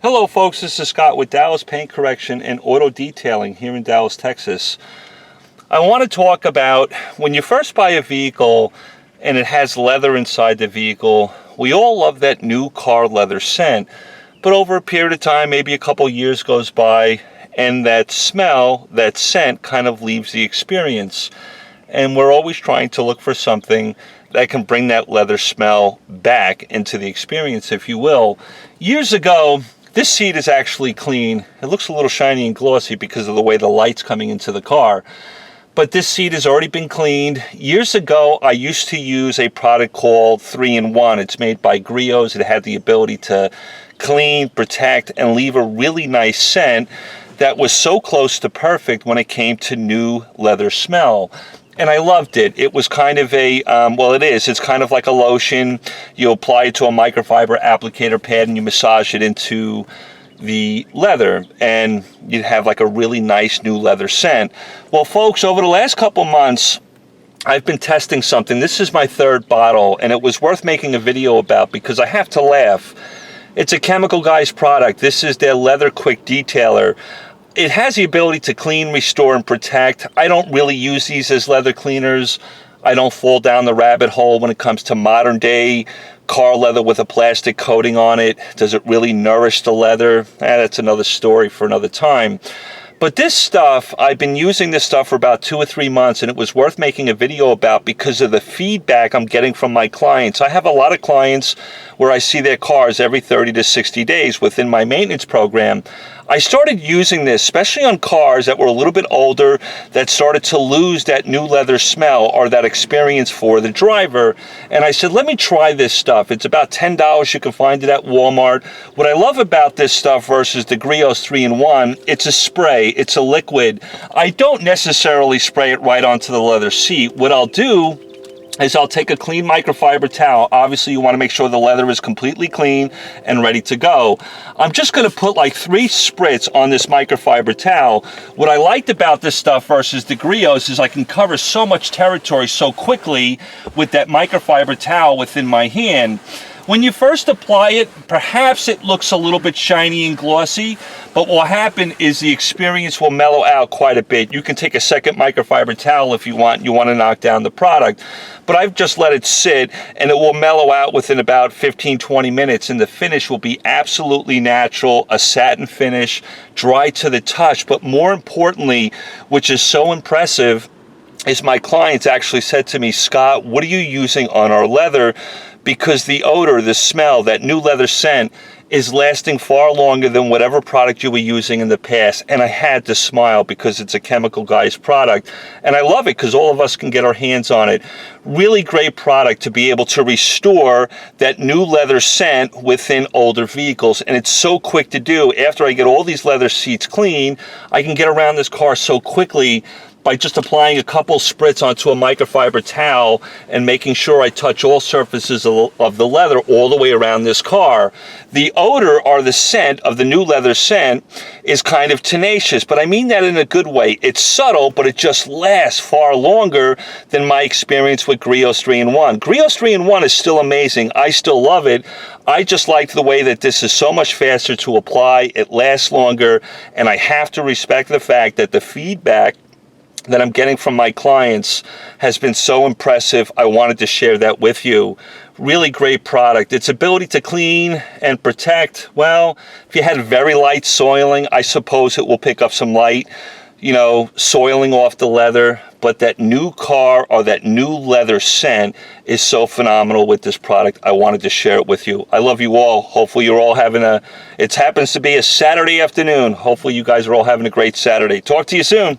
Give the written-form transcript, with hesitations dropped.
Hello folks, this is Scott with Dallas Paint Correction and Auto Detailing here in Dallas, Texas. I want to talk about when you first buy a vehicle and it has leather inside the vehicle. We all love that new car leather scent, but over a period of time, maybe a couple years goes by, and that smell, that scent kind of leaves the experience. And we're always trying to look for something that can bring that leather smell back into the experience, if you will. Years ago, this seat is actually clean. It looks a little shiny and glossy because of the way the light's coming into the car. But this seat has already been cleaned. Years ago, I used to use a product called 3-in-1. It's made by Griot's. It had the ability to clean, protect, and leave a really nice scent that was so close to perfect when it came to new leather smell. And I loved it. It was kind of a, it's kind of like a lotion. You apply it to a microfiber applicator pad and you massage it into the leather and you have like a really nice new leather scent. Well, folks, over the last couple months, I've been testing something. This is my third bottle and it was worth making a video about because I have to laugh. It's a Chemical Guys product. This is their Leather Quick Detailer. It has the ability to clean, restore, and protect. I don't really use these as leather cleaners. I don't fall down the rabbit hole when it comes to modern day car leather with a plastic coating on it. Does it really nourish the leather? That's another story for another time. But this stuff, I've been using this stuff for about 2 or 3 months, and it was worth making a video about because of the feedback I'm getting from my clients. I have a lot of clients where I see their cars every 30 to 60 days within my maintenance program. I started using this, especially on cars that were a little bit older, that started to lose that new leather smell or that experience for the driver. And I said, let me try this stuff. It's about $10. You can find it at Walmart. What I love about this stuff versus the Griot's 3-in-1, it's a spray, it's a liquid. I don't necessarily spray it right onto the leather seat. What I'll do is I'll take a clean microfiber towel. Obviously, you want to make sure the leather is completely clean and ready to go. I'm just going to put like 3 spritz on this microfiber towel. What I liked about this stuff versus the Griot's is I can cover so much territory so quickly with that microfiber towel within my hand. When you first apply it, perhaps it looks a little bit shiny and glossy, but what will happen is the experience will mellow out quite a bit. You can take a second microfiber towel if you want to knock down the product, but I've just let it sit and it will mellow out within about 15-20 minutes, and the finish will be absolutely natural, a satin finish, dry to the touch. But more importantly, which is so impressive, is my clients actually said to me, Scott, what are you using on our leather? Because the odor, the smell, that new leather scent is lasting far longer than whatever product you were using in the past. And I had to smile because it's a Chemical Guys product. And I love it because all of us can get our hands on it. Really great product to be able to restore that new leather scent within older vehicles. And it's so quick to do. After I get all these leather seats clean, I can get around this car so quickly by just applying a couple spritz onto a microfiber towel and making sure I touch all surfaces of the leather all the way around this car. The odor or the scent of the new leather scent is kind of tenacious, but I mean that in a good way. It's subtle, but it just lasts far longer than my experience with Griot's 3-in-1. Griot's 3-in-1 is still amazing. I still love it. I just like the way that this is so much faster to apply. It lasts longer, and I have to respect the fact that the feedback that I'm getting from my clients has been so impressive. I wanted to share that with you. Really great product. Its ability to clean and protect, well, if you had very light soiling, I suppose it will pick up some light, soiling off the leather. But that new car or that new leather scent is so phenomenal with this product. I wanted to share it with you. I love you all. Hopefully you're all having it happens to be a Saturday afternoon. Hopefully you guys are all having a great Saturday. Talk to you soon.